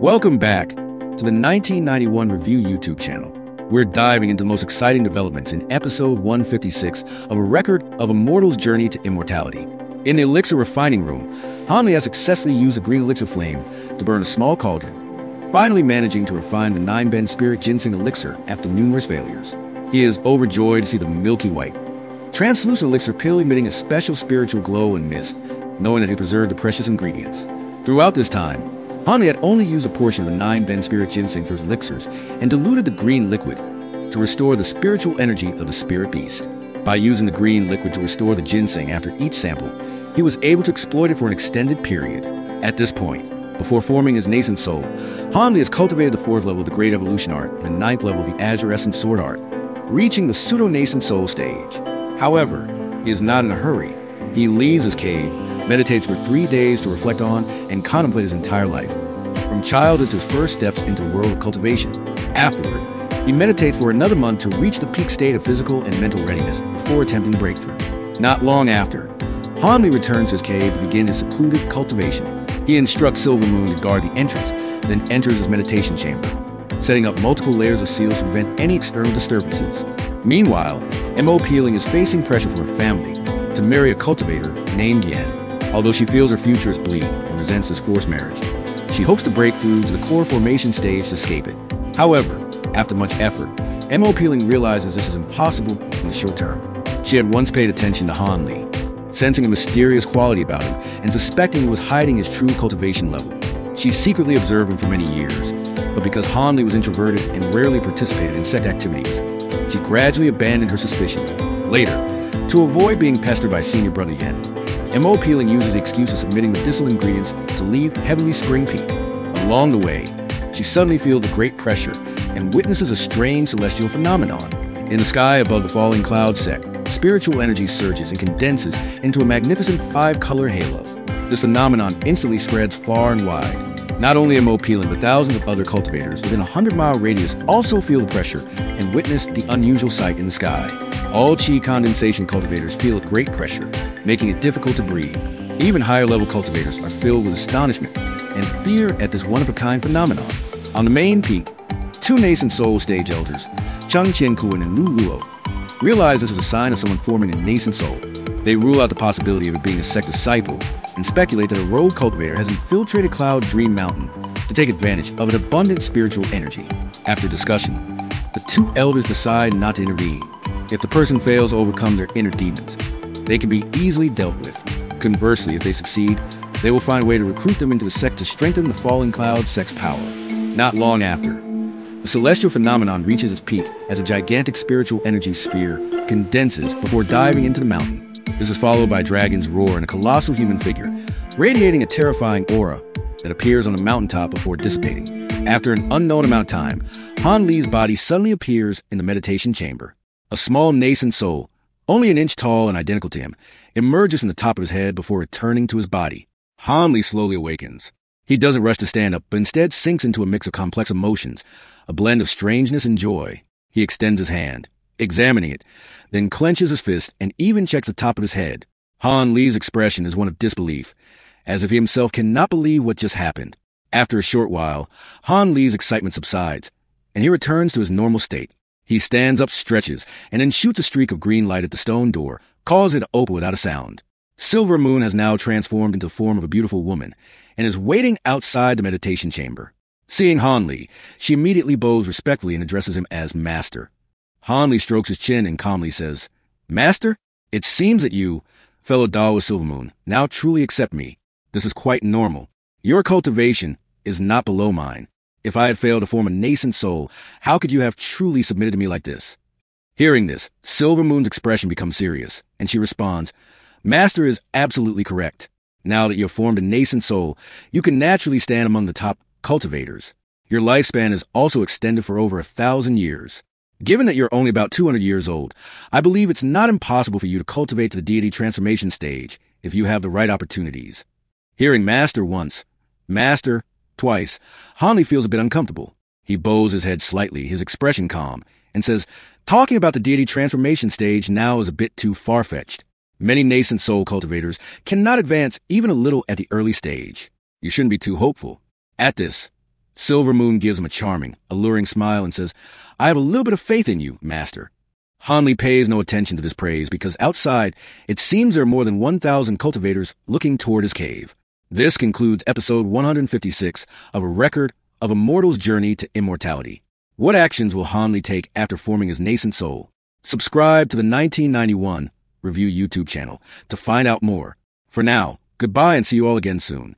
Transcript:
Welcome back to the 1991 Review YouTube channel. We're diving into the most exciting developments in episode 156 of a record of a mortal's journey to immortality. In the elixir refining room, Hanley has successfully used the green elixir flame to burn a small cauldron, finally managing to refine the 9-Ben spirit ginseng elixir after numerous failures. He is overjoyed to see the milky white, translucent elixir pill emitting a special spiritual glow and mist, knowing that he preserved the precious ingredients. Throughout this time, Hanley had only used a portion of the 9-Ben spirit ginseng for his elixirs and diluted the green liquid to restore the spiritual energy of the spirit beast. By using the green liquid to restore the ginseng after each sample, he was able to exploit it for an extended period. At this point, before forming his nascent soul, Hanley has cultivated the 4th level of the Great Evolution Art and the 9th level of the Azure Essence Sword Art, reaching the pseudo-nascent soul stage. However, he is not in a hurry. He leaves his cave, meditates for 3 days to reflect on and contemplate his entire life, from childhood to his first steps into the world of cultivation. Afterward, he meditates for another month to reach the peak state of physical and mental readiness before attempting breakthrough. Not long after, Hanley returns to his cave to begin his secluded cultivation. He instructs Silver Moon to guard the entrance, then enters his meditation chamber, setting up multiple layers of seals to prevent any external disturbances. Meanwhile, M.O. Peeling is facing pressure from her family to marry a cultivator named Yen. Although she feels her future is bleak and resents this forced marriage, she hopes to break through to the core formation stage to escape it. However, after much effort, M.O. Peeling realizes this is impossible in the short term. She had once paid attention to Hanley, sensing a mysterious quality about him and suspecting he was hiding his true cultivation level. She secretly observed him for many years, but because Hanley was introverted and rarely participated in sect activities, she gradually abandoned her suspicions. Later, to avoid being pestered by senior brother Yen, M.O. Peeling uses the excuse of submitting medicinal ingredients to leave Heavenly Spring Peak. Along the way, she suddenly feels a great pressure and witnesses a strange celestial phenomenon. In the sky above the falling cloud sect, spiritual energy surges and condenses into a magnificent 5-color halo. This phenomenon instantly spreads far and wide. Not only M.O. Peeling, but thousands of other cultivators within a 100-mile radius also feel the pressure and witness the unusual sight in the sky. All chi condensation cultivators feel a great pressure, making it difficult to breathe. Even higher-level cultivators are filled with astonishment and fear at this one-of-a-kind phenomenon. On the main peak, 2 nascent soul stage elders, Chung Chien-Kun and Lu Luo, realize this is a sign of someone forming a nascent soul. They rule out the possibility of it being a sect disciple and speculate that a rogue cultivator has infiltrated Cloud Dream Mountain to take advantage of an abundant spiritual energy. After discussion, the 2 elders decide not to intervene. If the person fails to overcome their inner demons, they can be easily dealt with. Conversely, if they succeed, they will find a way to recruit them into the sect to strengthen the Falling Cloud sect's power. Not long after, the celestial phenomenon reaches its peak as a gigantic spiritual energy sphere condenses before diving into the mountain. This is followed by a dragon's roar and a colossal human figure, radiating a terrifying aura that appears on the mountaintop before dissipating. After an unknown amount of time, Han Li's body suddenly appears in the meditation chamber. A small nascent soul, only an inch tall and identical to him, emerges from the top of his head before returning to his body. Han Li slowly awakens. He doesn't rush to stand up, but instead sinks into a mix of complex emotions, a blend of strangeness and joy. He extends his hand, examining it, then clenches his fist and even checks the top of his head. Han Li's expression is one of disbelief, as if he himself cannot believe what just happened. After a short while, Han Li's excitement subsides, and he returns to his normal state. He stands up, stretches, and then shoots a streak of green light at the stone door, causing it to open without a sound. Silver Moon has now transformed into the form of a beautiful woman, and is waiting outside the meditation chamber. Seeing Han Li, she immediately bows respectfully and addresses him as Master. Han Li strokes his chin and calmly says, "Master, it seems that you, fellow Daoist Silver Moon, now truly accept me. This is quite normal. Your cultivation is not below mine. If I had failed to form a nascent soul, how could you have truly submitted to me like this?" Hearing this, Silver Moon's expression becomes serious, and she responds, "Master is absolutely correct. Now that you have formed a nascent soul, you can naturally stand among the top cultivators. Your lifespan is also extended for over 1,000 years. Given that you're only about 200 years old, I believe it's not impossible for you to cultivate to the deity transformation stage if you have the right opportunities." Hearing Master once, Master twice, Han Li feels a bit uncomfortable. He bows his head slightly, his expression calm, and says, "Talking about the deity transformation stage now is a bit too far-fetched. Many nascent soul cultivators cannot advance even a little at the early stage. You shouldn't be too hopeful." At this, Silvermoon gives him a charming, alluring smile and says, "I have a little bit of faith in you, Master." Hanli pays no attention to this praise because outside, it seems there are more than 1,000 cultivators looking toward his cave. This concludes episode 156 of A Record of a Mortal's Journey to Immortality. What actions will Hanli take after forming his nascent soul? Subscribe to the 1991 Review YouTube channel to find out more. For now, goodbye and see you all again soon.